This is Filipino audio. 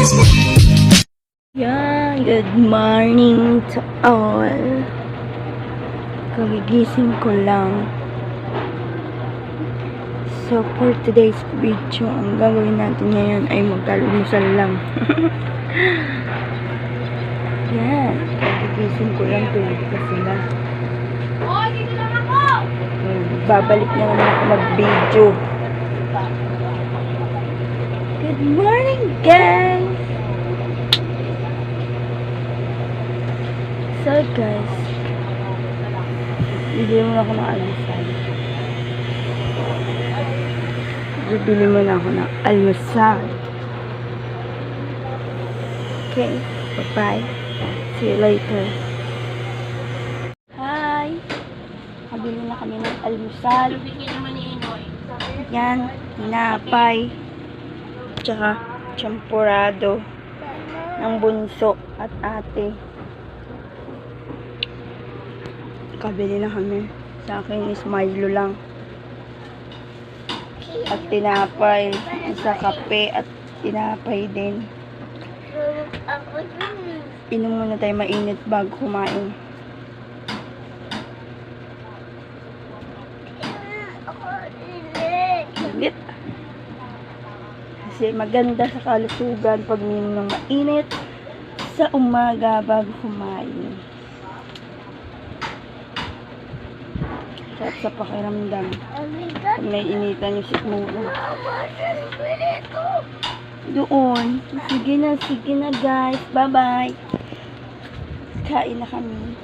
Yeah, good morning to all. Kagigising ko lang. So, for today's video, ang gagawin natin ngayon ay magkalulusan lang. Yan, kagigising ko lang, tulog pa sila. Oh, dito lang ako! Babalik na naman ako mag-video. Good morning, guys! So, guys, bibili muna ako ng almusal. Bibili muna ako ng almusal. Okay, bye-bye. See you later. Hi! Kabili na kami ng almusal. Yan, tinapay. Tsaka, champurado ng bunso at ate. Kabili na kami. Sa akin is Milo lang. At tinapay. Isa kape at tinapay din. Inom muna tayo mainit bago kumain. Init. Kasi maganda sa kalusugan pag minom ng mainit sa umaga bago kumain. Sarap sa pakiramdam. Pag naiinitan yung sikmura. Doon. Sige na guys. Bye-bye. Kain na kami.